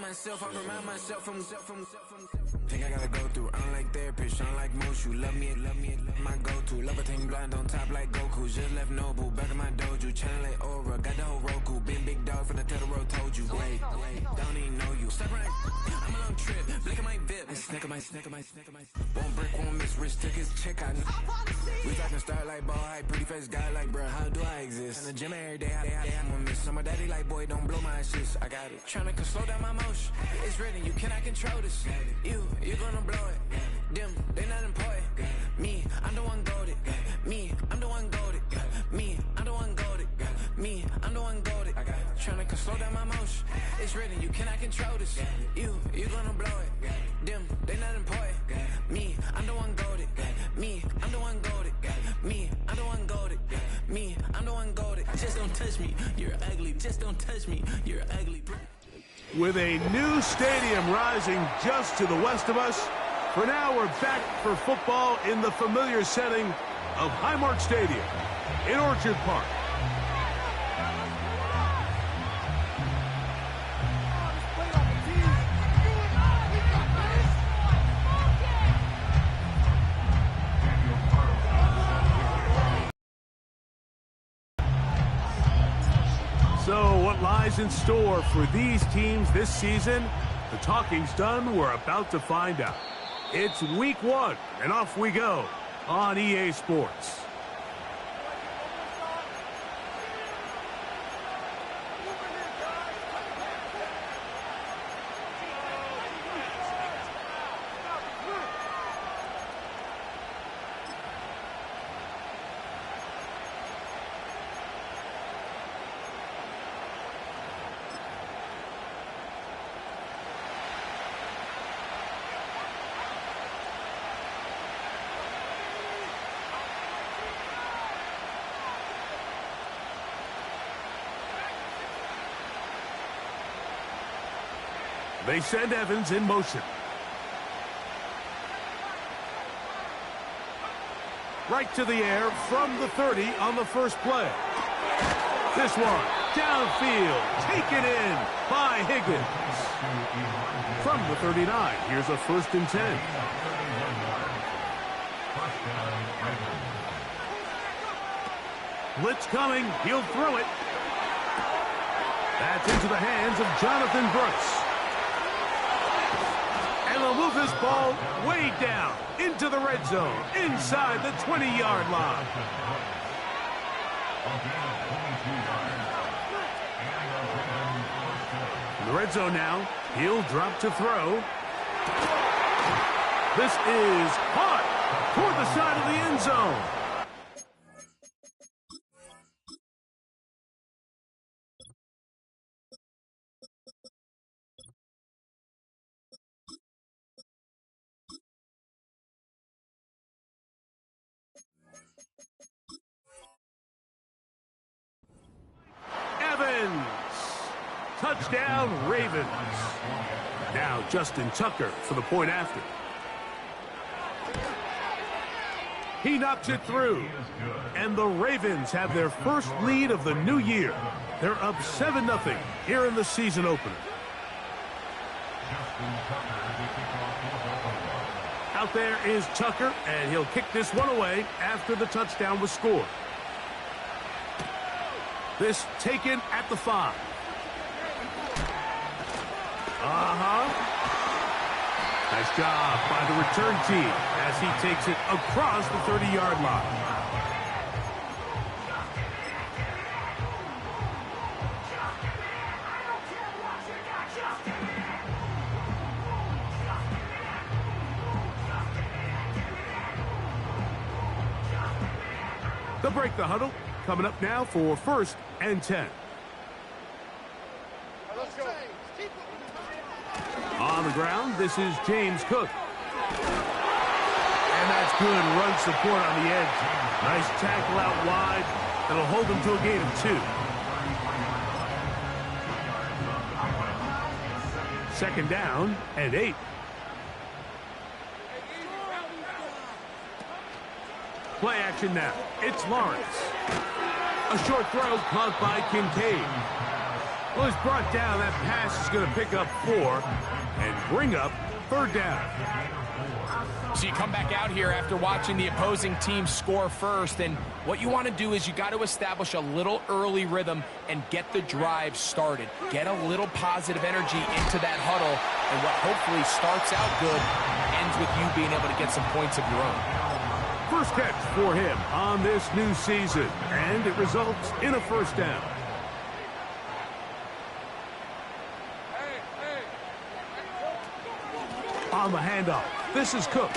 myself, I remind myself from. Think I gotta go through. I don't like therapist, I don't like most. You love me, my go-to. Love a thing blind on top like Goku. Just left Noble, back in my dojo. Channel like Aura, got the whole Roku. Been big dog from the Telltale told you. Wait, don't even know you. Step right, I'm a long trip. Blink of my VIP. Snack of my. Won't break, won't miss. Rich took his check, I know. We talking start like ball hype. Pretty face guy like, bruh, how do I exist? In the gym every day, I'm gonna miss. Some of daddy like, boy, don't blow my assist. I got it. Tryna slow down my motion. It's written, you cannot control this. You gonna blow it. Them, they not important. Me, I'm the one golded. Me, I'm the one golded. Me, I'm the one golded. Me, I'm the one golded. I got it. Tryna slow down my motion. It's written, you cannot control this. You gonna blow it. Them, they not important. Me, I'm the one golded. Me, I'm the one golded. Me, I'm the one golded. Me, I'm the one golded. Just don't touch me. You're ugly. Just don't touch me. You're ugly. With a new stadium rising just to the west of us, for now we're back for football in the familiar setting of Highmark Stadium in Orchard Park. So what lies in store for these teams this season? The talking's done. We're about to find out. It's week 1, and off we go on EA Sports. They send Evans in motion. Right to the air from the 30 on the first play. This one, downfield, taken in by Higgins. From the 39, here's a 1st and 10. Blitz coming, he'll throw it. That's into the hands of Jonathan Brooks. And they'll move this ball way down into the red zone, inside the 20-yard line. In the red zone now, he'll drop to throw. This is caught toward the side of the end zone. Touchdown, Ravens. Now Justin Tucker for the point after. He knocks it through. And the Ravens have their first lead of the new year. They're up 7-0 here in the season opener. Out there is Tucker, and he'll kick this one away after the touchdown was scored. This taken at the 5. Nice job by the return team as he takes it across the 30-yard line. They'll break the huddle. Coming up now for 1st and 10. On the ground, this is James Cook. And that's good run support on the edge. Nice tackle out wide. That'll hold them to a gain of 2. 2nd down and 8. Play action now. It's Lawrence. A short throw caught by Kincaid. Well, he's brought down. That pass is going to pick up 4 and bring up 3rd down. So you come back out here after watching the opposing team score first, and what you want to do is you got to establish a little early rhythm and get the drive started. Get a little positive energy into that huddle, and what hopefully starts out good ends with you being able to get some points of your own. First catch for him on this new season, and it results in a 1st down. On the handoff, this is Cook.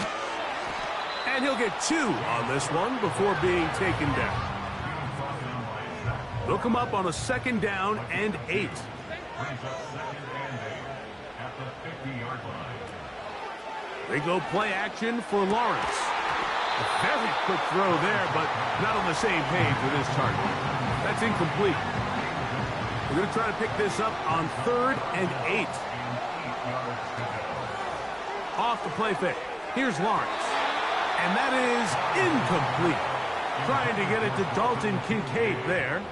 And he'll get 2 on this one before being taken down. They'll come up on a 2nd down and 8. They go play action for Lawrence. A very quick throw there, but not on the same page with his target. That's incomplete. We're going to try to pick this up on 3rd and 8. Off the play fake. Here's Lawrence. And that is incomplete. Trying to get it to Dalton Kincaid there.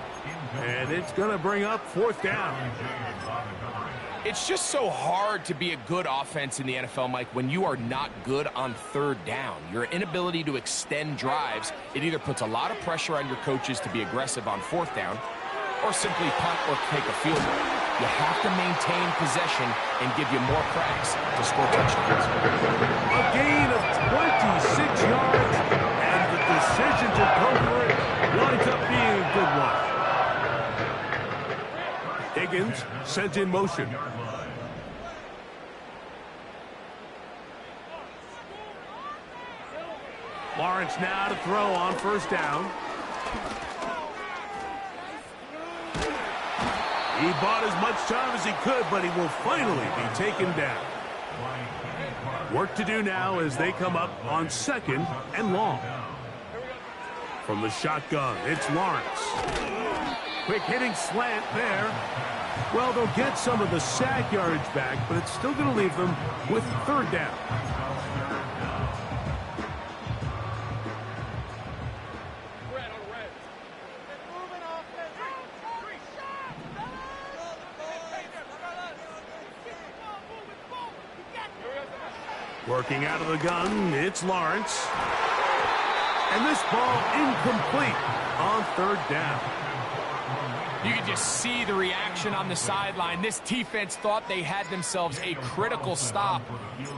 And it's going to bring up 4th down. It's just so hard to be a good offense in the NFL, Mike, when you are not good on 3rd down. Your inability to extend drives, it either puts a lot of pressure on your coaches to be aggressive on 4th down or simply punt or take a field goal. You have to maintain possession and give you more cracks to score touchdowns. A gain of 26 yards, and the decision to go for it winds up being a good one. Higgins sent in motion. Lawrence now to throw on 1st down. He bought as much time as he could, but he will finally be taken down. Work to do now as they come up on 2nd and long. From the shotgun, it's Lawrence. Quick hitting slant there. Well, they'll get some of the sack yardage back, but it's still going to leave them with 3rd down. Working out of the gun, it's Lawrence. And this ball incomplete on 3rd down. You can just see the reaction on the sideline. This defense thought they had themselves a critical stop.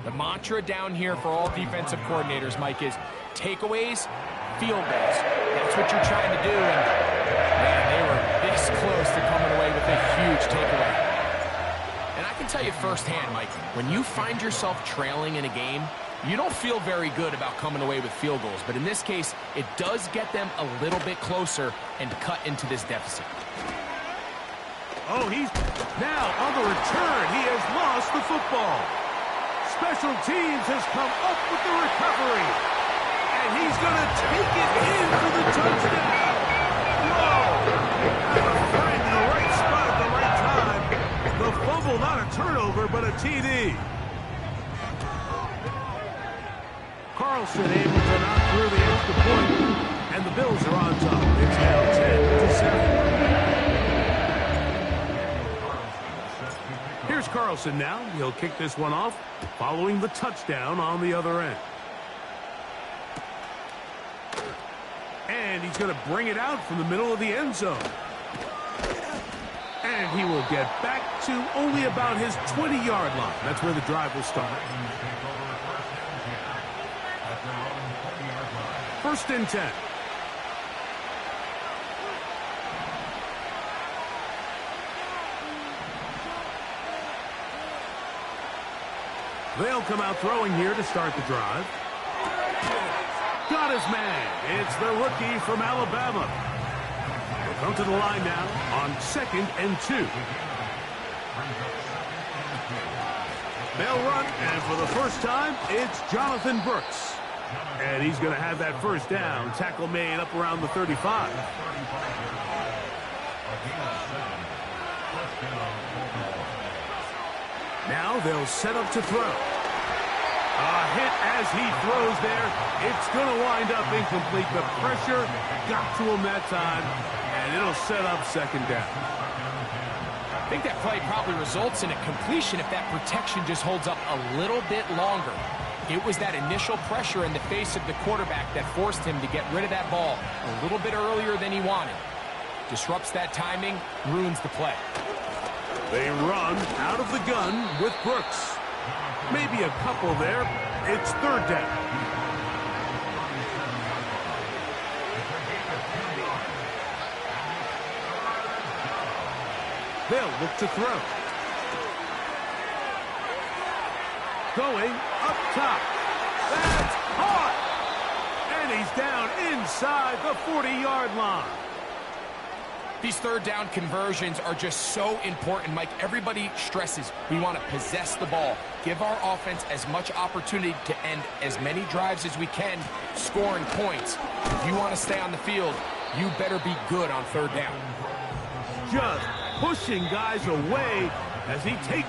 The mantra down here for all defensive coordinators, Mike, is takeaways, field goals. That's what you're trying to do. And, man, they were this close to coming away with a huge takeaway. And I can tell you firsthand, Mike, when you find yourself trailing in a game, you don't feel very good about coming away with field goals. But in this case, it does get them a little bit closer and cut into this deficit. Oh, he's now on the return. He has lost the football. Special teams has come up with the recovery. And he's going to take it in for the touchdown. Whoa! Right in the right spot at the right time. The fumble, not a turnover, but a TD. Carlson able to knock through the extra point, and the Bills are on top. It's now 10-7. Here's Carlson now. He'll kick this one off, following the touchdown on the other end. And he's going to bring it out from the middle of the end zone. And he will get back to only about his 20-yard line. That's where the drive will start. 1st and 10. They'll come out throwing here to start the drive. Got his man. It's the rookie from Alabama. They'll come to the line now on 2nd and 2. They'll run, and for the first time, it's Jonathan Brooks. And he's going to have that 1st down. Tackle made up around the 35. Now they'll set up to throw. A hit as he throws there. It's going to wind up incomplete. The pressure got to him that time, and it'll set up 2nd down. think that play probably results in a completion if that protection just holds up a little bit longer. It was that initial pressure in the face of the quarterback that forced him to get rid of that ball a little bit earlier than he wanted. Disrupts that timing, ruins the play. They run out of the gun with Brooks. Maybe a couple there. It's third down. They'll look to throw. Going up top. That's caught! And he's down inside the 40-yard line. These third down conversions are just so important, Mike. Everybody stresses we want to possess the ball, give our offense as much opportunity to end as many drives as we can, scoring points. If you want to stay on the field, you better be good on third down. Just pushing guys away as he takes.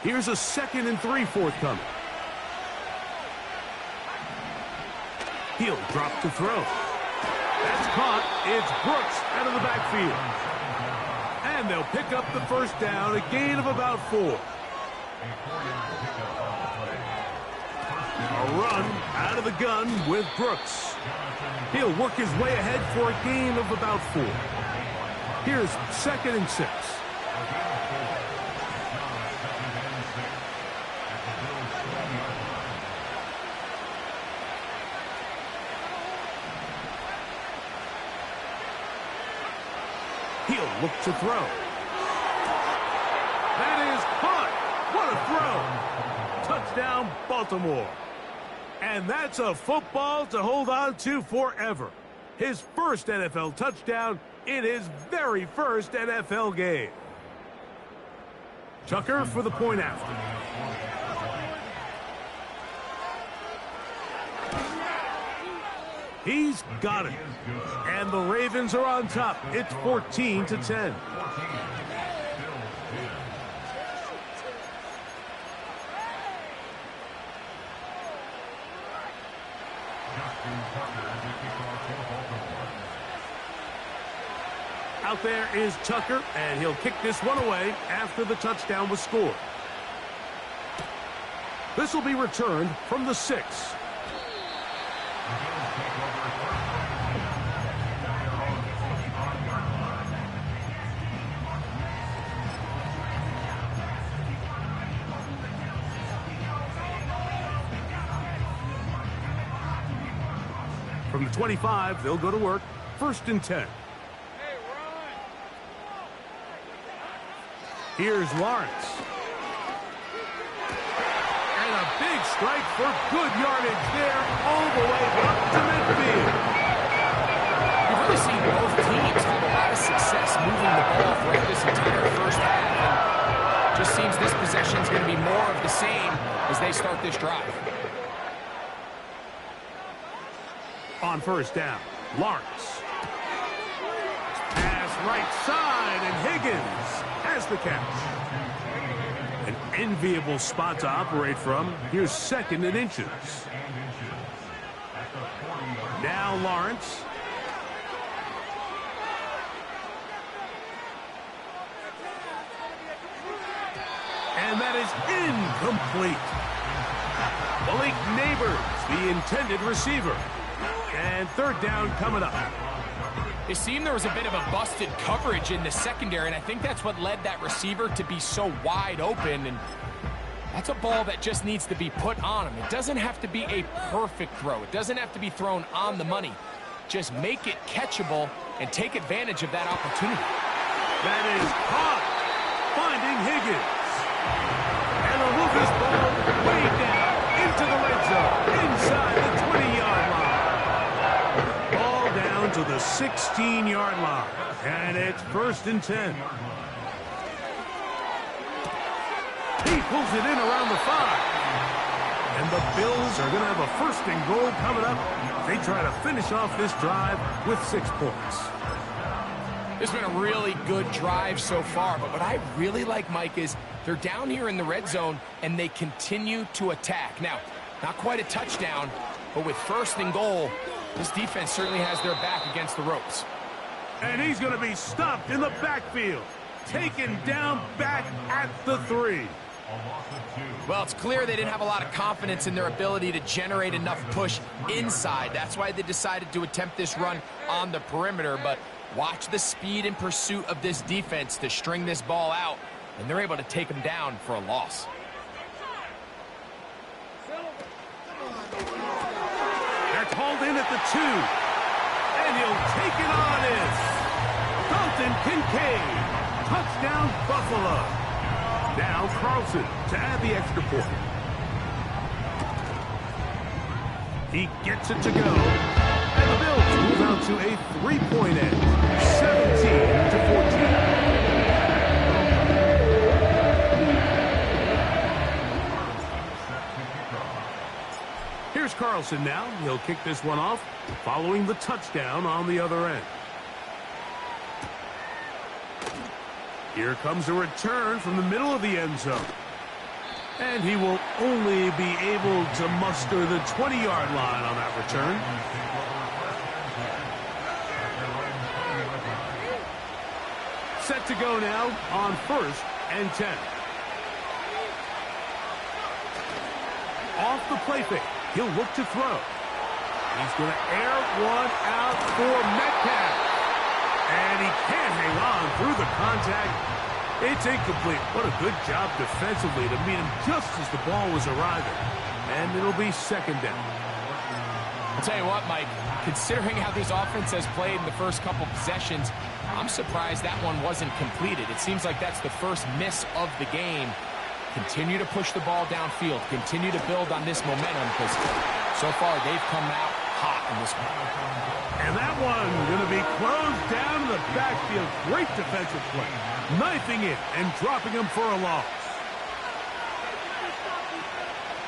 Here's a 2nd and 3 forthcoming. He'll drop to throw. That's caught. It's Brooks out of the backfield. And they'll pick up the first down, a gain of about 4. A run out of the gun with Brooks. He'll work his way ahead for a gain of about 4. Here's 2nd and 6. He'll look to throw. That is caught. What a throw. Touchdown, Baltimore. And that's a football to hold on to forever. His first NFL touchdown in his very first NFL game. Tucker for the point after. He's got it. And the Ravens are on top. It's 14-10. Out there is Tucker, and he'll kick this one away after the touchdown was scored. This will be returned from the 6. From the 25, they'll go to work. 1st and 10. Here's Lawrence. And a big strike for good yardage there all the way up to midfield. You've really seen both teams have a lot of success moving the ball throughout this entire first half. And just seems this possession is going to be more of the same as they start this drive. On first down, Lawrence. Pass right side, and Higgins has the catch. An enviable spot to operate from. Here's 2nd and inches. Now Lawrence. And that is incomplete. Malik Neighbors, the intended receiver. And third down coming up. It seemed there was a bit of a busted coverage in the secondary, and I think that's what led that receiver to be so wide open. And that's a ball that just needs to be put on him. It doesn't have to be a perfect throw. It doesn't have to be thrown on the money. Just make it catchable and take advantage of that opportunity. That is caught. Finding Higgins. And they'll move this ball way down into the red zone. Inside the 20-yard line. To the 16-yard line. And it's 1st and 10. He pulls it in around the 5. And the Bills are going to have a 1st and goal coming up. They try to finish off this drive with 6 points. It's been a really good drive so far, but what I really like, Mike, is they're down here in the red zone and they continue to attack. Now, Not quite a touchdown, but with 1st and goal, this defense certainly has their back against the ropes. And he's going to be stopped in the backfield. Taken down back at the 3. Well, it's clear they didn't have a lot of confidence in their ability to generate enough push inside. That's why they decided to attempt this run on the perimeter. But watch the speed and pursuit of this defense to string this ball out, and they're able to take them down for a loss. That's hauled in at the 2. And he'll take it on in. Dalton Kincaid. Touchdown, Buffalo. Now Carlson to add the extra point. He gets it to go. And the Bills move out to a 3-point edge. 17-14. Here's Carlson now. He'll kick this one off, following the touchdown on the other end. Here comes a return from the middle of the end zone. And he will only be able to muster the 20-yard line on that return. Set to go now on 1st and 10. Off the play fake. He'll look to throw. He's going to air one out for Metcalf. And he can't hang on through the contact. It's incomplete. What a good job defensively to meet him just as the ball was arriving. And it'll be 2nd down. I'll tell you what, Mike, considering how this offense has played in the first couple possessions, I'm surprised that one wasn't completed. It seems like that's the first miss of the game. Continue to push the ball downfield. Continue to build on this momentum because so far they've come out hot in this one. And that one going to be closed down to the backfield. Great defensive play. Knifing it and dropping him for a loss.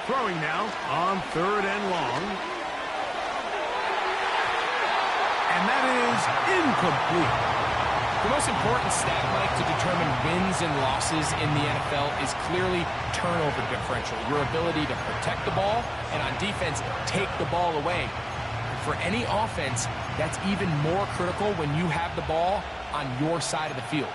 Throwing now on 3rd and long. And that is incomplete. The most important stat, Mike, to determine wins and losses in the NFL is clearly turnover differential. Your ability to protect the ball and on defense, take the ball away. For any offense, that's even more critical when you have the ball on your side of the field.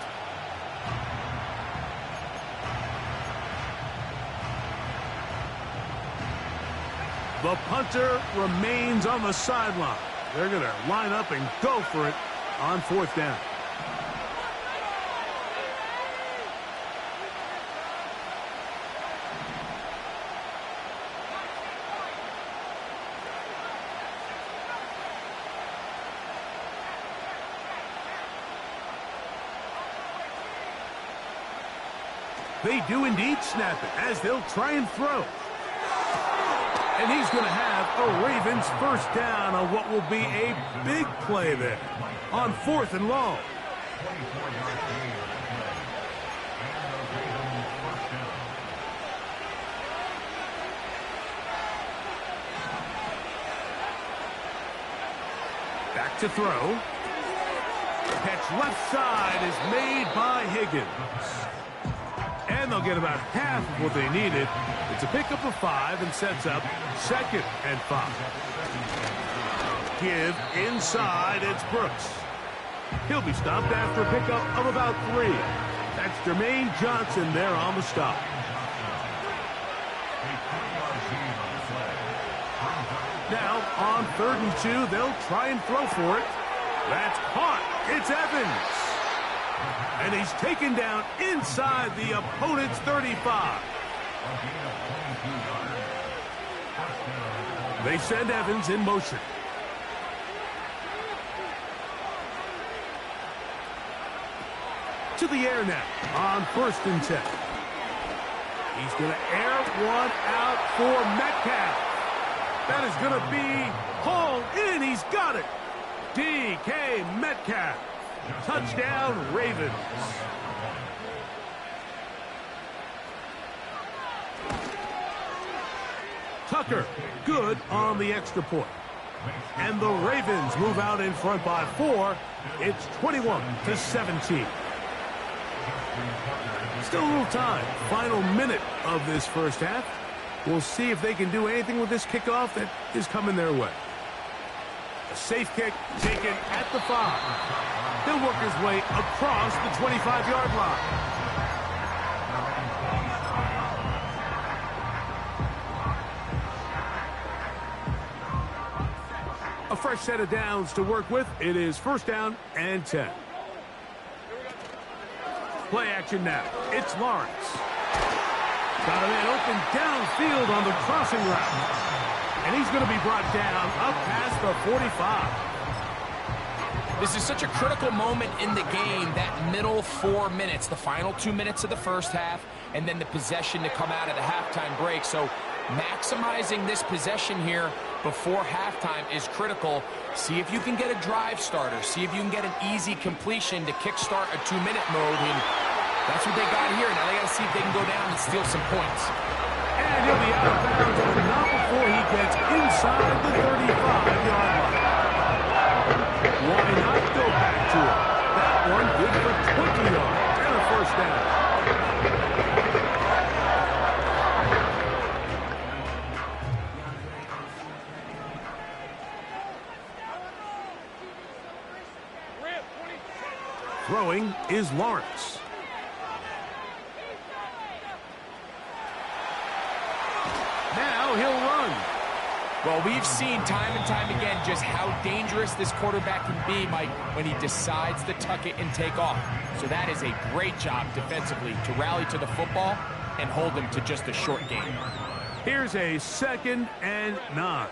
The punter remains on the sideline. They're going to line up and go for it on 4th down. They do indeed snap it as they'll try and throw. And he's going to have a Ravens 1st down on what will be a big play there on 4th and long. Back to throw. Catch left side is made by Higgins. And they'll get about half of what they needed. It's a pickup of 5 and sets up 2nd and 5. Give inside, it's Brooks. He'll be stopped after a pickup of about 3. That's Jermaine Johnson there on the stop. Now, on 3rd and 2, they'll try and throw for it. That's caught. It's Evans. And he's taken down inside the opponent's 35. They send Evans in motion. To the air now on 1st and 10. He's going to air one out for Metcalf. That is going to be hauled in. He's got it. DK Metcalf. Touchdown, Ravens. Tucker, good on the extra point. And the Ravens move out in front by 4. It's 21-17. Still a little time. Final minute of this 1st half. We'll see if they can do anything with this kickoff that is coming their way. A safe kick taken at the 5. He'll work his way across the 25-yard line. A fresh set of downs to work with. It is 1st down and 10. Play action now. It's Lawrence. Got a man open downfield on the crossing route. And he's going to be brought down up past the 45. This is such a critical moment in the game, that middle 4 minutes, the final 2 minutes of the first half, and then the possession to come out of the halftime break. So maximizing this possession here before halftime is critical. See if you can get a drive starter. See if you can get an easy completion to kickstart a 2-minute mode. And that's what they got here. Now they got to see if they can go down and steal some points. And he'll be out of bounds, but not before he gets inside the 35-yard line. Why not go back to it? That one good for 20 yards and a 1st down. Throwing is Lawrence. Now he'll run. Well, we've seen time and time again just how dangerous this quarterback can be, Mike, when he decides to tuck it and take off. So that is a great job defensively to rally to the football and hold him to just a short gain. Here's a 2nd and 9.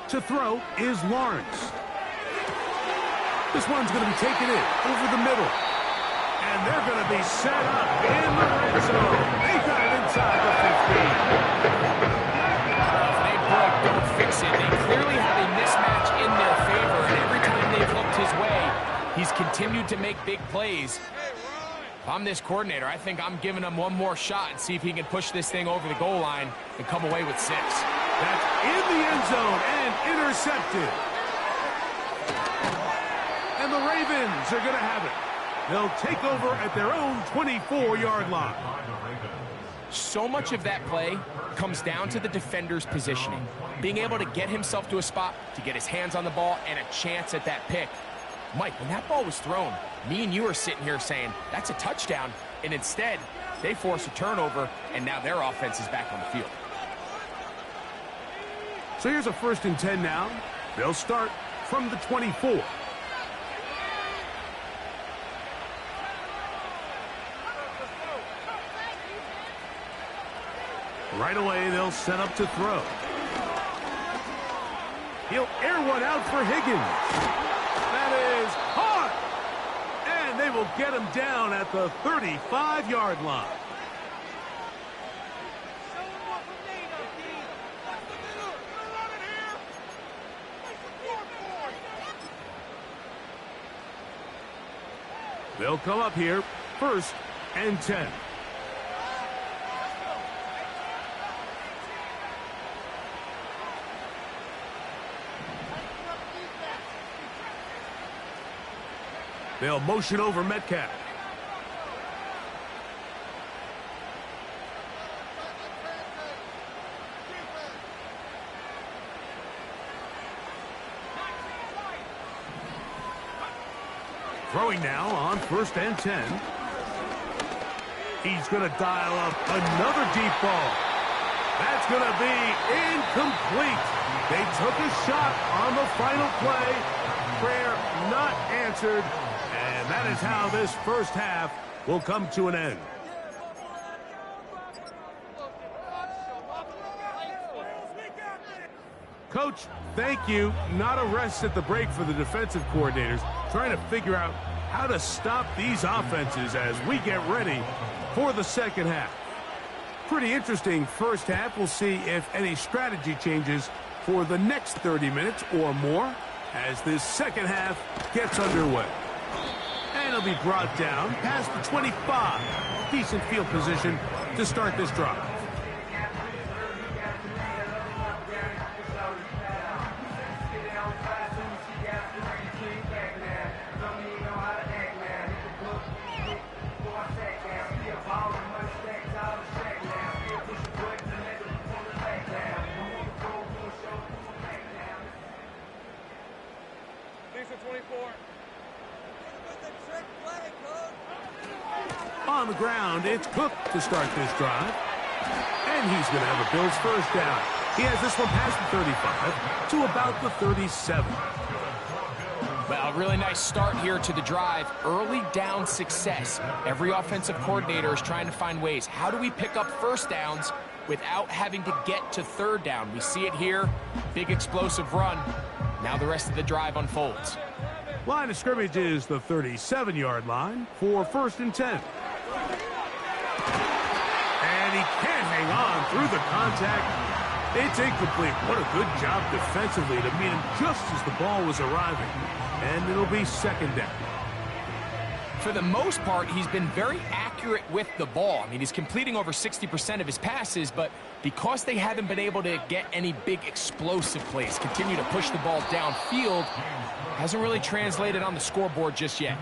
To throw is Lawrence. This one's going to be taken in over the middle. And they're going to be set up in the red zone. They got it inside the 15. If they broke, don't fix it. They clearly have a mismatch in their favor, and every time they've looked his way, he's continued to make big plays. If I'm this coordinator, I think I'm giving him one more shot and see if he can push this thing over the goal line and come away with 6. That's in the end zone and intercepted. And the Ravens are going to have it. They'll take over at their own 24-yard line. So much of that play comes down to the defender's positioning. Being able to get himself to a spot, to get his hands on the ball, and a chance at that pick. Mike, when that ball was thrown, me and you are sitting here saying, that's a touchdown. And instead, they force a turnover, and now their offense is back on the field. So here's a 1st and 10 now. They'll start from the 24. Right away, they'll set up to throw. He'll air one out for Higgins. That is hard. And they will get him down at the 35-yard line. They'll come up here, 1st and 10. They'll motion over Metcalf. Throwing now on 1st and 10. He's going to dial up another deep ball. That's going to be incomplete. They took a shot on the final play. Prayer not answered. And that is how this first half will come to an end. Coach, thank you. Not a rest at the break for the defensive coordinators, trying to figure out how to stop these offenses as we get ready for the second half. Pretty interesting first half. We'll see if any strategy changes for the next 30 minutes or more as this second half gets underway. And it'll be brought down past the 25. Decent field position to start this drive. on the ground. It's Cook to start this drive. And he's going to have a Bills first down. He has this one past the 35 to about the 37. Well, a really nice start here to the drive. Early down success. Every offensive coordinator is trying to find ways. How do we pick up first downs without having to get to third down? We see it here. Big explosive run. Now the rest of the drive unfolds. Line of scrimmage is the 37-yard line for 1st and 10. And he can't hang on through the contact. It's incomplete. What a good job defensively to meet him just as the ball was arriving. And it'll be 2nd down. For the most part, he's been very accurate with the ball. I mean, he's completing over 60% of his passes, but because they haven't been able to get any big explosive plays, continue to push the ball downfield, hasn't really translated on the scoreboard just yet.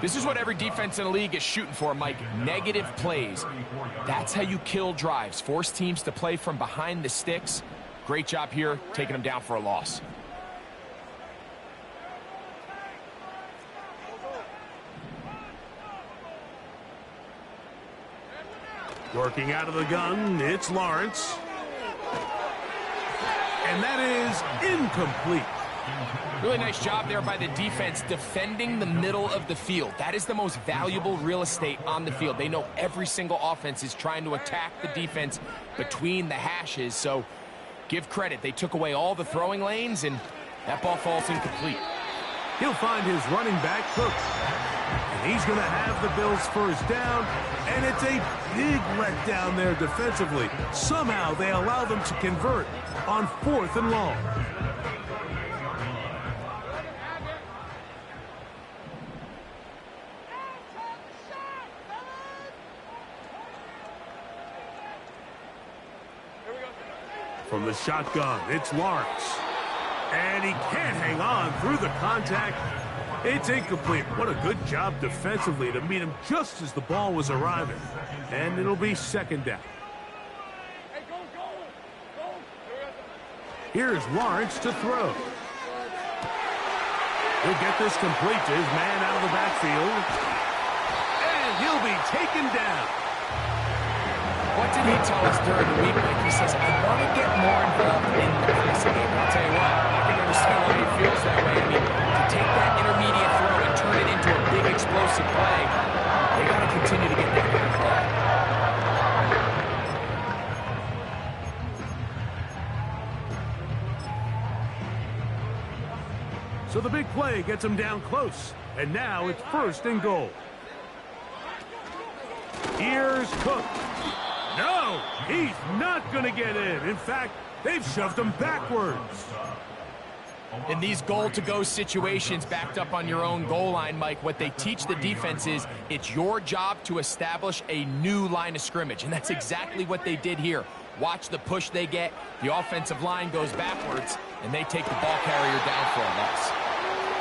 This is what every defense in the league is shooting for, Mike. Negative plays. That's how you kill drives. Force teams to play from behind the sticks. Great job here, taking them down for a loss. Working out of the gun, it's Lawrence. And that is incomplete. Really nice job there by the defense defending the middle of the field. That is the most valuable real estate on the field. They know every single offense is trying to attack the defense between the hashes, so give credit. They took away all the throwing lanes, and that ball falls incomplete. He'll find his running back, Cook. And he's going to have the Bills first down, and it's a big letdown there defensively. Somehow they allow them to convert on 4th and long. From the shotgun, it's Lawrence. And he can't hang on through the contact. It's incomplete. What a good job defensively to meet him just as the ball was arriving. And it'll be 2nd down. Here's Lawrence to throw. He'll get this complete to his man out of the backfield. And he'll be taken down. What did he tell us during the week? Like he says, I want to get more involved in the passing game. I'll tell you what, I can understand why he feels that way. I mean, to take that intermediate throw and turn it into a big explosive play, they got to continue to get that kind of play. So the big play gets him down close. And now it's 1st and goal. Here's Cook. No, he's not going to get in. In fact, they've shoved him backwards. In these goal-to-go situations backed up on your own goal line, Mike, what they teach the defense is it's your job to establish a new line of scrimmage, and that's exactly what they did here. Watch the push they get. The offensive line goes backwards, and they take the ball carrier down for a loss.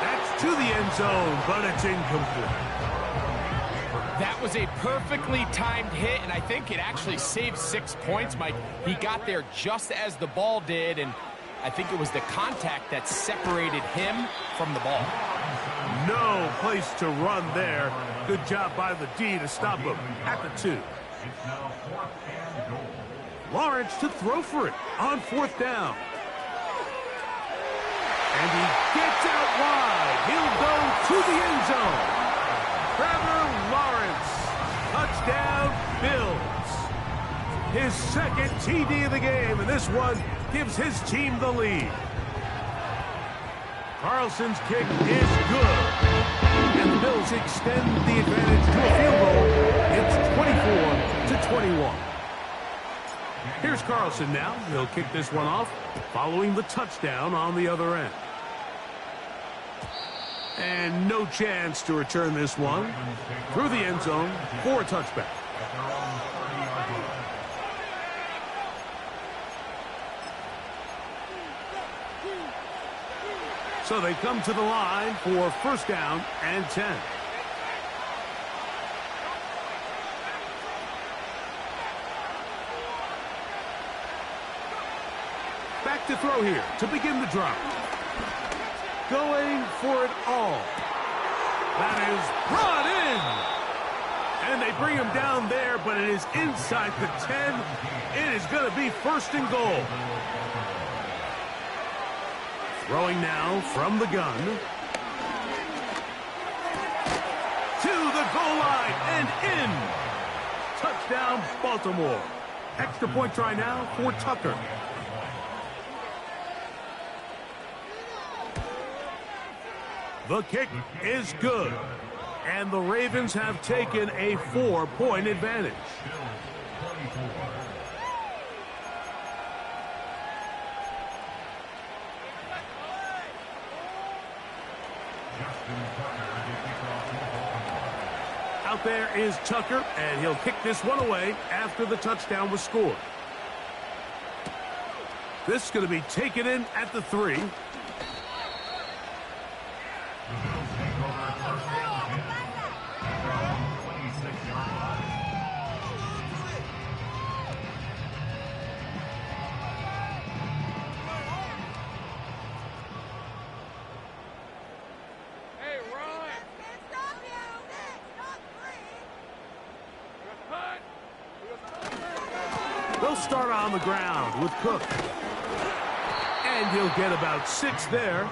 That's to the end zone, but it's incomplete. That was a perfectly timed hit, and I think it actually saved 6 points, Mike. He got there just as the ball did, and I think it was the contact that separated him from the ball. No place to run there. Good job by the D to stop him at the 2. Lawrence to throw for it on 4th down. And he gets out wide. He'll go to the end zone. Trevor Lawrence, touchdown Bills. His 2nd TD of the game, and this one gives his team the lead. Carlson's kick is good, and the Bills extend the advantage to a field goal. It's 24-21. Here's Carlson now. He'll kick this one off, following the touchdown on the other end. And no chance to return this one through the end zone for a touchback. So they come to the line for 1st down and 10. Back to throw here to begin the drive. Going for it all. That is brought in. And they bring him down there, but it is inside the 10. It is going to be 1st and goal. Throwing now from the gun. To the goal line and in. Touchdown, Baltimore. Extra point try now for Tucker. The kick is good. And the Ravens have taken a 4-point advantage. Out there is Tucker, and he'll kick this one away after the touchdown was scored. This is going to be taken in at the 3. They'll start on the ground with Cook. And he'll get about 6 there,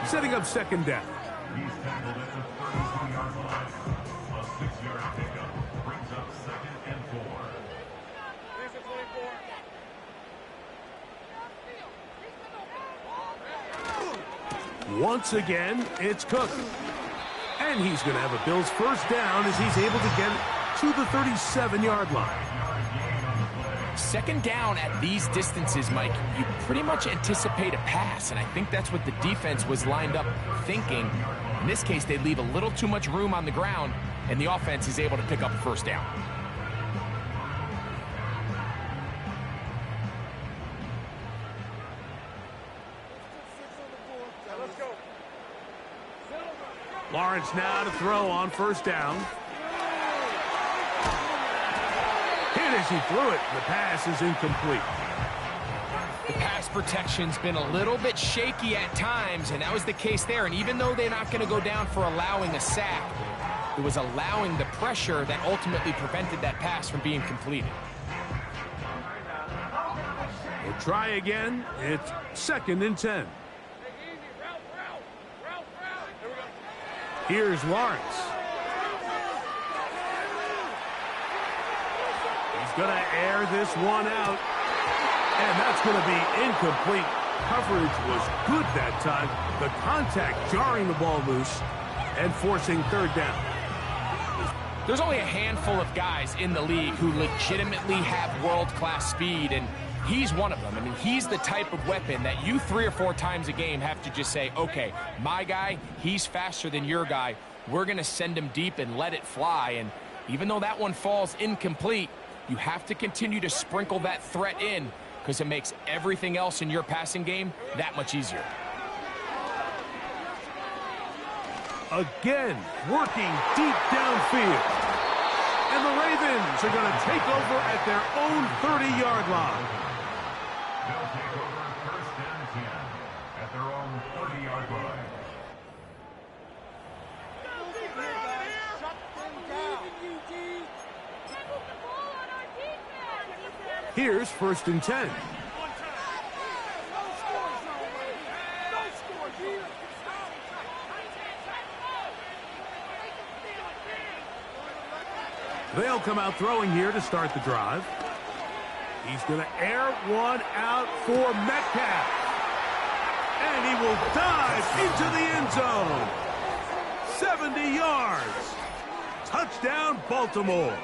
setting up 2nd down. He's tackled at the 32-yard line. A 6-yard pickup brings up 2nd and 4. Once again, it's Cook. And he's going to have a Bills 1st down as he's able to get to the 37-yard line. 2nd down at these distances, Mike, you pretty much anticipate a pass, and I think that's what the defense was lined up thinking. In this case, they leave a little too much room on the ground, and the offense is able to pick up a 1st down. Lawrence now to throw on 1st down. Hit as he threw it. The pass is incomplete. The pass protection's been a little bit shaky at times, and that was the case there. And even though they're not going to go down for allowing a sack, it was allowing the pressure that ultimately prevented that pass from being completed. We'll try again. It's 2nd and 10. Here's Lawrence. He's going to air this one out. And that's going to be incomplete. Coverage was good that time. The contact jarring the ball loose and forcing 3rd down. There's only a handful of guys in the league who legitimately have world-class speed, and he's one of them. I mean, he's the type of weapon that you 3 or 4 times a game have to just say, okay, my guy, he's faster than your guy. We're going to send him deep and let it fly. And even though that one falls incomplete, you have to continue to sprinkle that threat in because it makes everything else in your passing game that much easier. Again, working deep downfield. And the Ravens are going to take over at their own 30-yard line. They'll take over 1st and 10 at their own 30-yard line. Here's 1st and 10. They'll come out throwing here to start the drive. He's going to air one out for Metcalf. And he will dive into the end zone. 70 yards. Touchdown, Baltimore.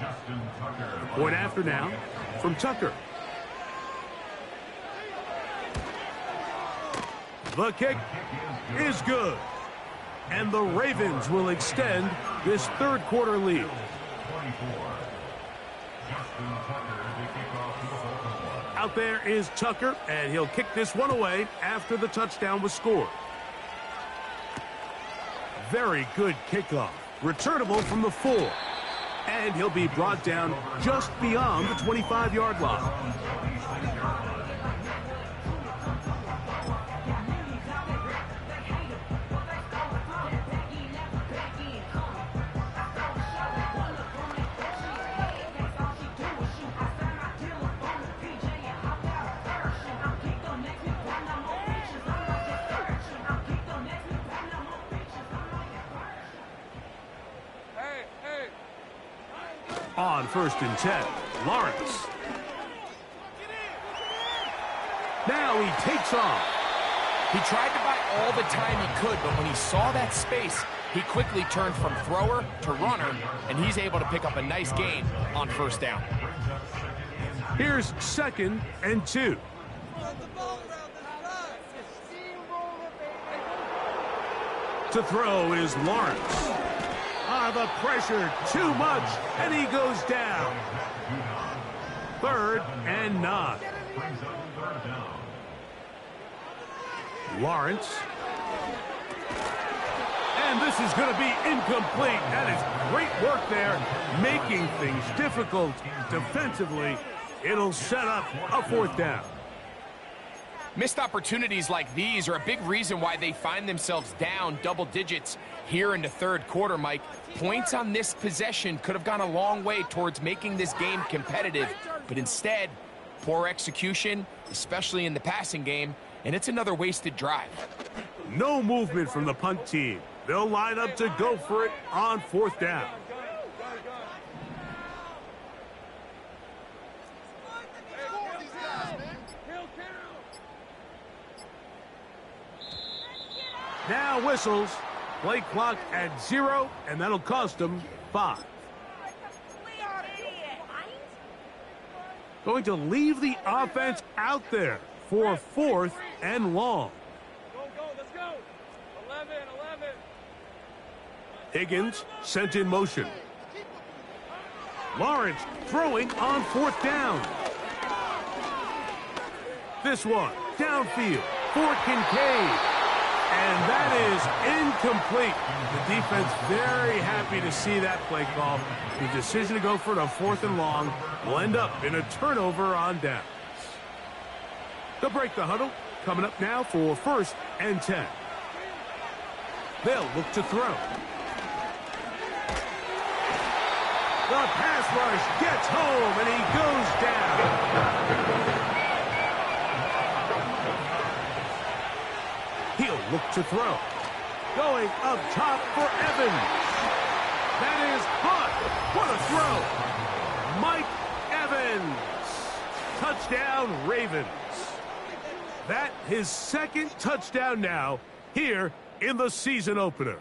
Justin Tucker. Point after now from Tucker. The kick is good. And the Ravens will extend this 3rd quarter lead. 24. Justin Tucker to kick off for Baltimore. Out there is Tucker, and he'll kick this one away after the touchdown was scored. Very good kickoff. Returnable from the 4. And he'll be brought down just beyond the 25-yard line. On 1st and 10, Lawrence. Now he takes off. He tried to buy all the time he could, but when he saw that space, he quickly turned from thrower to runner, and he's able to pick up a nice gain on 1st down. Here's 2nd and 2. To throw is Lawrence. The pressure, too much, and he goes down. 3rd and 9. Lawrence. And this is going to be incomplete. That is great work there, making things difficult defensively. It'll set up a 4th down. Missed opportunities like these are a big reason why they find themselves down double digits here in the 3rd quarter, Mike. Points on this possession could have gone a long way towards making this game competitive, but instead, poor execution, especially in the passing game, and it's another wasted drive. No movement from the punt team. They'll line up to go for it on 4th down. Now whistles. Play clock at 0, and that'll cost them 5. Going to leave the offense out there for 4th and long. Let's go. 11. Higgins sent in motion. Lawrence throwing on 4th down. This one downfield for Kincaid. And that is incomplete. The defense very happy to see that play call. The decision to go for it on 4th and long will end up in a turnover on downs. They'll break the huddle. Coming up now for 1st and 10. They'll look to throw. The pass rush gets home, and he goes down. He'll look to throw. Going up top for Evans. That is hot. What a throw. Mike Evans. Touchdown, Ravens. That his 2nd touchdown now here in the season opener.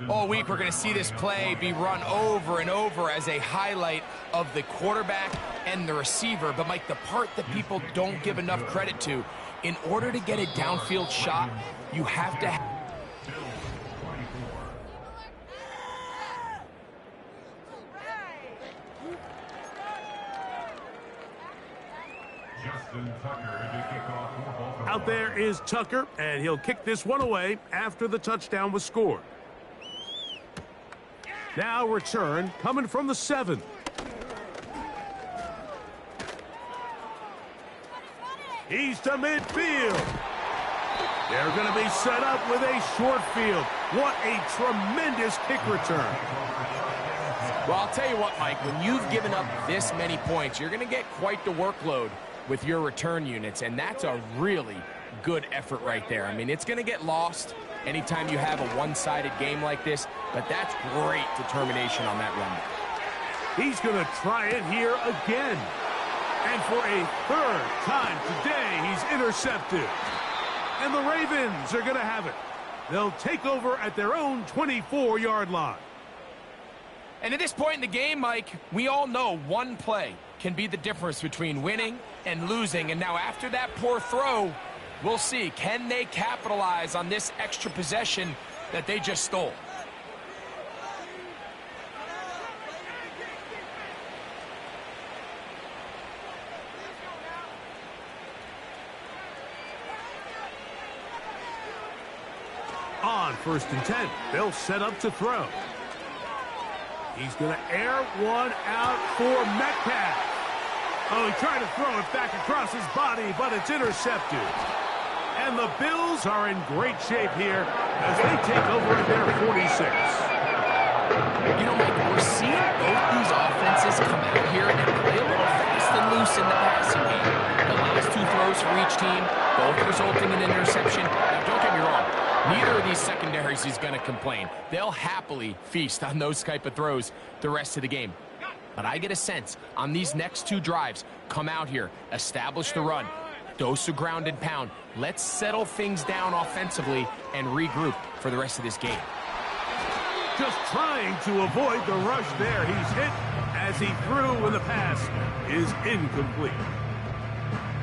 All week, we're going to see this play be run over and over as a highlight of the quarterback and the receiver. But, Mike, the part that people don't give enough credit to, in order to get a downfield shot, you have to... Out there is Tucker, and he'll kick this one away after the touchdown was scored. Now return coming from the 7. He's to midfield. They're going to be set up with a short field. What a tremendous kick return. Well, I'll tell you what, Mike, when you've given up this many points, you're going to get quite the workload with your return units, and that's a really good effort right there. I mean, it's going to get lost anytime you have a one-sided game like this, but that's great determination on that run. He's going to try it here again. And for a 3rd time today, he's intercepted. And the Ravens are going to have it. They'll take over at their own 24-yard line. And at this point in the game, Mike, we all know one play can be the difference between winning and losing. And now after that poor throw, we'll see, can they capitalize on this extra possession that they just stole? On 1st and 10, they'll set up to throw. He's going to air one out for Metcalf. Oh, he tried to throw it back across his body, but it's intercepted. And the Bills are in great shape here as they take over at their 46. You know, Mike, we're seeing both these offenses come out here and play a little fast and loose in the passing game. The last 2 throws for each team, both resulting in an interception. Now, don't get me wrong. Neither of these secondaries is going to complain. They'll happily feast on those type of throws the rest of the game. But I get a sense on these next two drives, come out here, establish the run, dose of ground and pound. Let's settle things down offensively and regroup for the rest of this game. Just trying to avoid the rush there. He's hit as he threw when the pass is incomplete.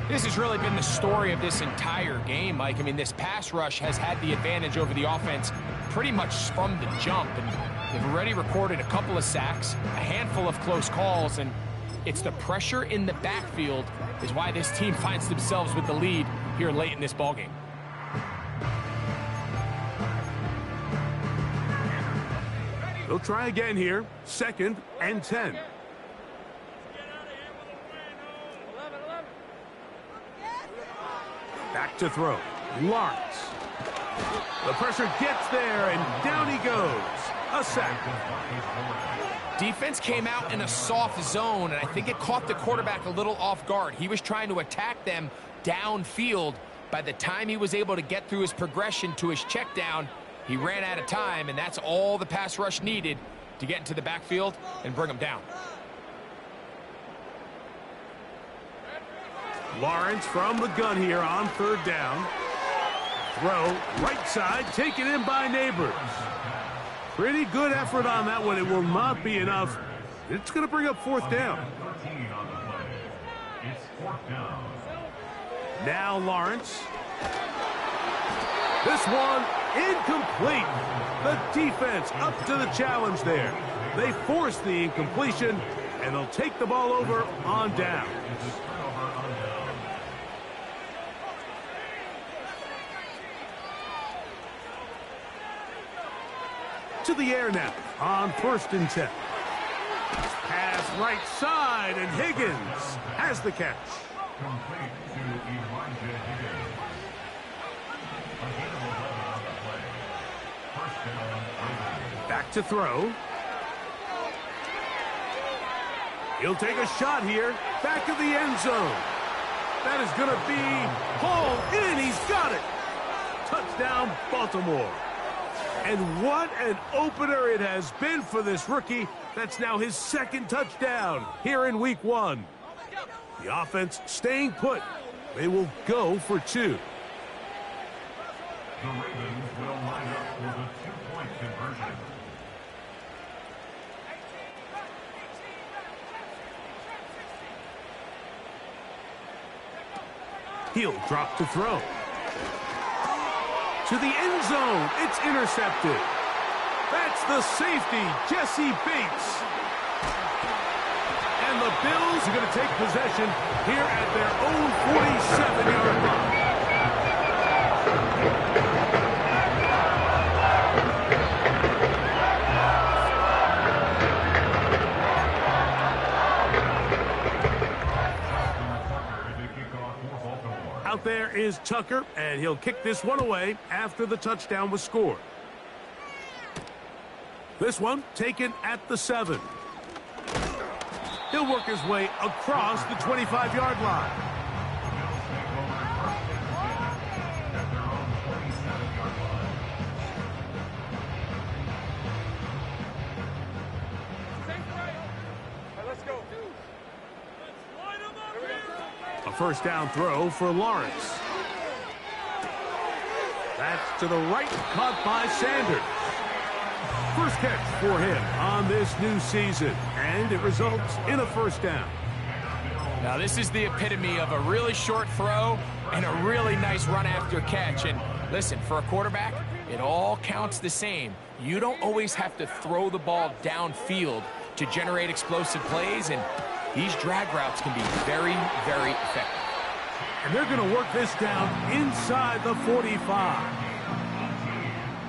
This has really been the story of this entire game, Mike. I mean, this pass rush has had the advantage over the offense pretty much from the jump. And they've already recorded a couple of sacks, a handful of close calls, and it's the pressure in the backfield is why this team finds themselves with the lead here late in this ballgame. They'll try again here. 2nd and 10. Back to throw. Lawrence. The pressure gets there, and down he goes. A sack. Defense came out in a soft zone, and I think it caught the quarterback a little off guard. He was trying to attack them downfield. By the time he was able to get through his progression to his check down, he ran out of time, and that's all the pass rush needed to get into the backfield and bring him down. Lawrence from the gun here on 3rd down. Throw, right side, taken in by Neighbors. Pretty good effort on that one. It will not be enough. It's going to bring up 4th down. It's 4th down. Now Lawrence. This one incomplete. The defense up to the challenge there. They force the incompletion, and they'll take the ball over on down. To the air now on 1st and 10. Pass right side, and Higgins has the catch. Complete to Elijah Higgins. Back to throw. He'll take a shot here. Back of the end zone. That is going to be hauled in. He's got it. Touchdown, Baltimore. And what an opener it has been for this rookie. That's now his 2nd touchdown here in week 1. The offense staying put. They will go for 2. The Ravens will line up for the 2-point conversion. He'll drop to throw. To the end zone. It's intercepted. That's the safety, Jesse Bates. And the Bills are going to take possession here at their own 47-yard line. Out there is Tucker, and he'll kick this one away after the touchdown was scored. This one taken at the 7. He'll work his way across the 25-yard line. A 1st down throw for Lawrence. That's to the right, caught by Sanders. First catch for him on this new season, and it results in a 1st down. Now this is the epitome of a really short throw and a really nice run after catch. And listen, for a quarterback, it all counts the same. You don't always have to throw the ball downfield to generate explosive plays, and these drag routes can be very, very effective. And they're going to work this down inside the 45.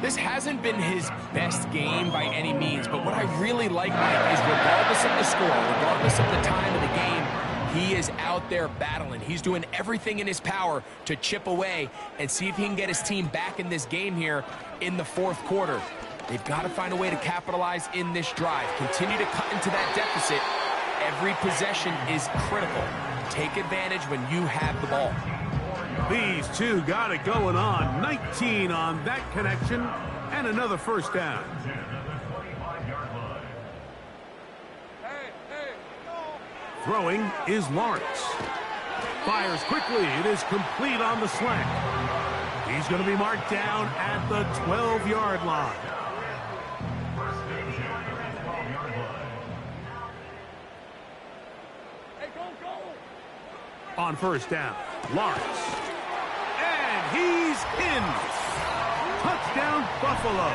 This hasn't been his best game by any means, but what I really like, Mike, is regardless of the score, regardless of the time of the game, he is out there battling. He's doing everything in his power to chip away and see if he can get his team back in this game here in the 4th quarter. They've got to find a way to capitalize in this drive. Continue to cut into that deficit. Every possession is critical. Take advantage when you have the ball. These two got it going on. 19 on that connection, and another 1st down. Hey, Throwing is Lawrence. Fires quickly. It is complete on the slant. He's going to be marked down at the 12-yard line. Hey, go! On first down, Lawrence. And he's in. Touchdown, Buffalo.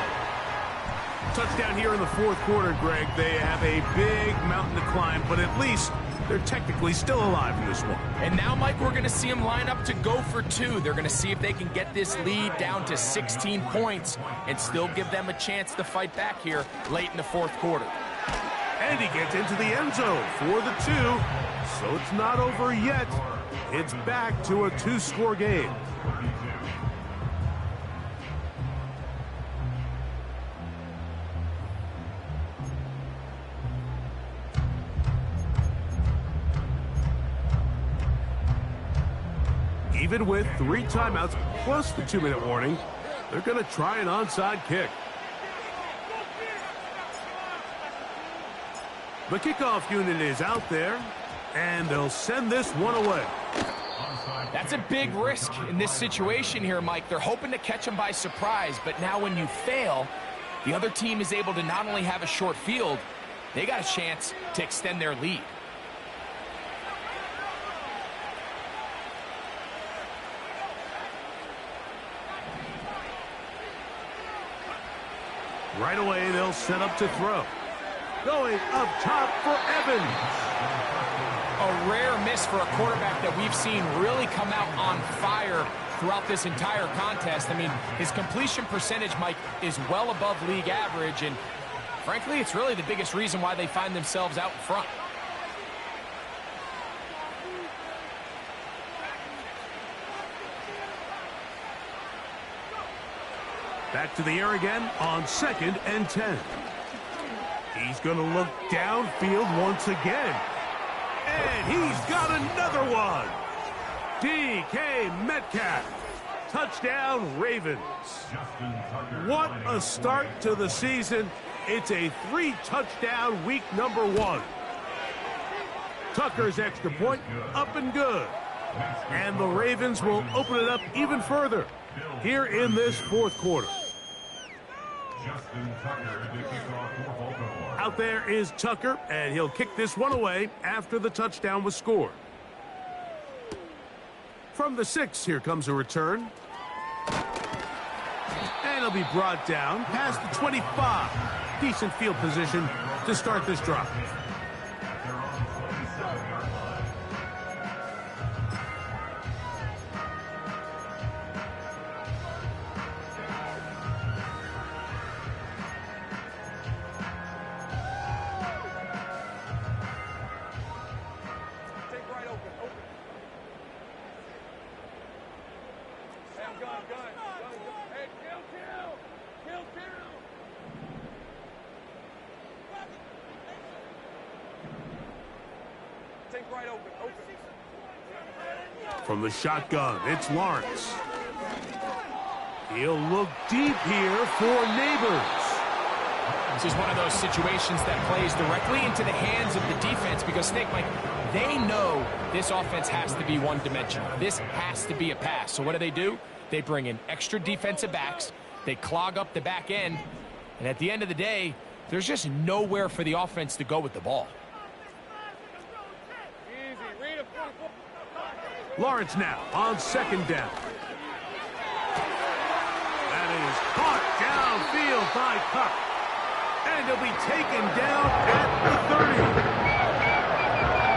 Touchdown here in the fourth quarter, Greg. They have a big mountain to climb, but at least they're technically still alive in this one. And now, Mike, we're going to see them line up to go for two. They're going to see if they can get this lead down to 16 points and still give them a chance to fight back here late in the fourth quarter. And he gets into the end zone for the two. So it's not over yet. It's back to a two-score game. Even with 3 timeouts plus the 2-minute warning, they're going to try an onside kick. The kickoff unit is out there, and they'll send this one away. That's a big risk in this situation here, Mike. They're hoping to catch them by surprise, but now when you fail, the other team is able to not only have a short field, they got a chance to extend their lead. Right away, they'll set up to throw. Going up top for Evans. A rare miss for a quarterback that we've seen really come out on fire throughout this entire contest. I mean, his completion percentage, Mike, is well above league average, and frankly, it's really the biggest reason why they find themselves out in front. Back to the air again on 2nd and 10. He's going to look downfield once again. And he's got another one. DK Metcalf. Touchdown, Ravens. What a start to the season. It's a 3-touchdown week number 1. Tucker's extra point up and good. And the Ravens will open it up even further here in this fourth quarter. Out there is Tucker, and he'll kick this one away after the touchdown was scored. From the 6, here comes a return. And he'll be brought down past the 25. Decent field position to start this drive. From the shotgun, it's Lawrence. He'll look deep here for Neighbors. This is one of those situations that plays directly into the hands of the defense because, Snake Mike, they know this offense has to be one-dimensional. This has to be a pass. So what do? They bring in extra defensive backs. They clog up the back end. And at the end of the day, there's just nowhere for the offense to go with the ball. Lawrence now on 2nd down. That is caught downfield by Cup. And he'll be taken down at the 30.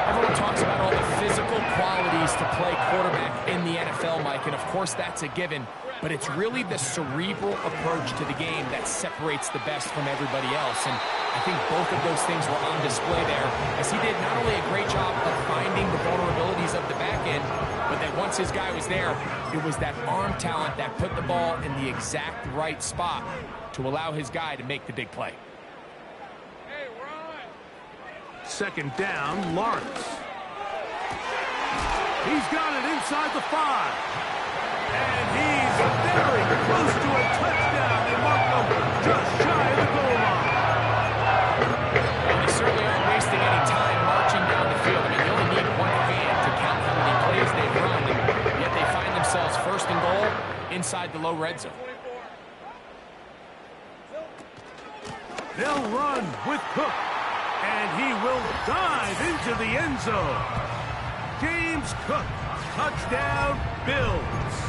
Everyone talks about all the physical qualities to play quarterback in the NFL, Mike, and of course that's a given. But it's really the cerebral approach to the game that separates the best from everybody else. And I think both of those things were on display there, as he did not only a great job of finding the vulnerabilities of the back end, but that once his guy was there, it was that arm talent that put the ball in the exact right spot to allow his guy to make the big play. Hey, Ron. 2nd down, Lawrence. He's got it inside the 5. And he's very close to a touchdown. They mark him just shy of the goal line. They certainly aren't wasting any time marching down the field. I mean, inside the low red zone. They'll run with Cook, and he will dive into the end zone. James Cook, touchdown, Bills.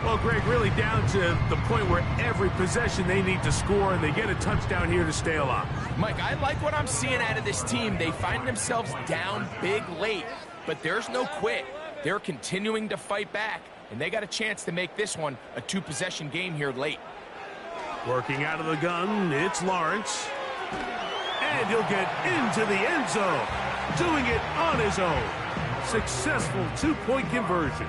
Well, Greg, really down to the point where every possession they need to score, and they get a touchdown here to stay alive. Mike, I like what I'm seeing out of this team. They find themselves down big late, but there's no quit. They're continuing to fight back, and they got a chance to make this one a two-possession game here late. Working out of the gun, it's Lawrence. And he'll get into the end zone, doing it on his own. Successful two-point conversion.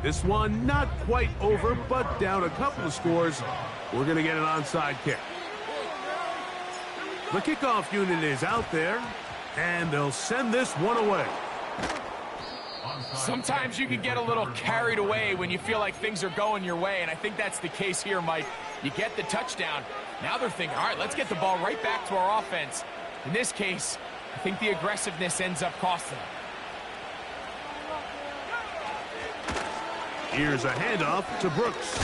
This one not quite over, but down a couple of scores. We're going to get an onside kick. The kickoff unit is out there, and they'll send this one away. Sometimes you can get a little carried away when you feel like things are going your way, and I think that's the case here, Mike. You get the touchdown. Now they're thinking, all right, let's get the ball right back to our offense. In this case, I think the aggressiveness ends up costing them. Here's a handoff to Brooks.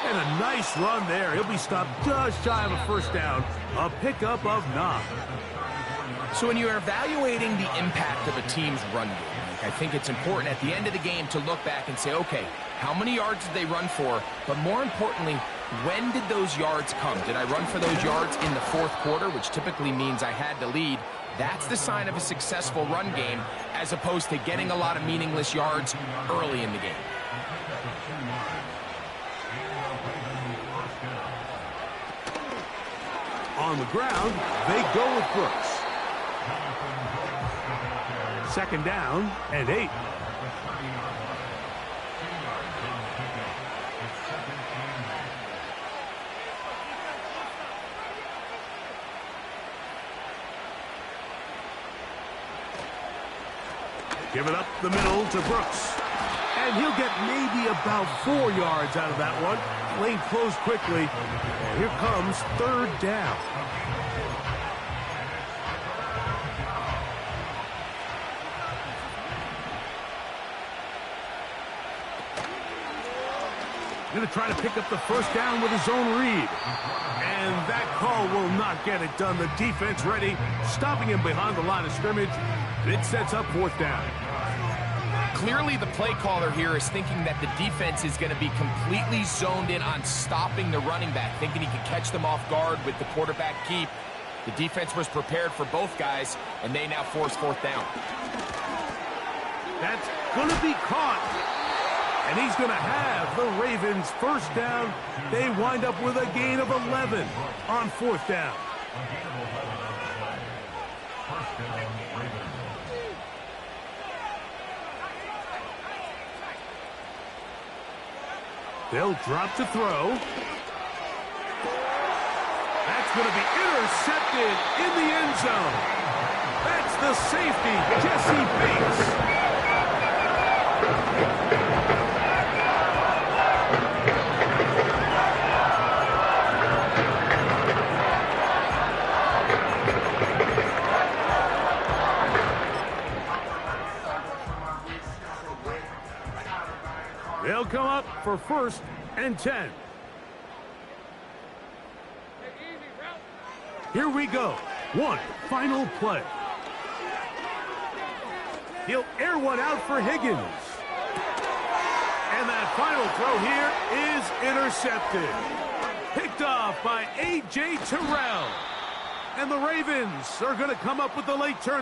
And a nice run there. He'll be stopped just shy of a first down. A pickup of 9. So when you're evaluating the impact of a team's run game, I think it's important at the end of the game to look back and say, okay, how many yards did they run for? But more importantly, when did those yards come? Did I run for those yards in the fourth quarter, which typically means I had to lead? That's the sign of a successful run game, as opposed to getting a lot of meaningless yards early in the game. On the ground, they go with Brooks. Second down and 8. Give it up the middle to Brooks. And he'll get maybe about 4 yards out of that one. Lane closed quickly. And here comes third down. Going to try to pick up the first down with his own read. And that call will not get it done. The defense ready, stopping him behind the line of scrimmage. It sets up fourth down. Clearly the play caller here is thinking that the defense is going to be completely zoned in on stopping the running back, thinking he can catch them off guard with the quarterback keep. The defense was prepared for both guys, and they now force fourth down. That's going to be caught. And he's going to have the Ravens first down. They wind up with a gain of 11 on fourth down. They'll drop to throw. That's going to be intercepted in the end zone. That's the safety, Jesse Bates. They'll come up for first and 10. Here we go. One final play. He'll air one out for Higgins. And that final throw here is intercepted. Picked off by A.J. Terrell. And the Ravens are going to come up with the late turn.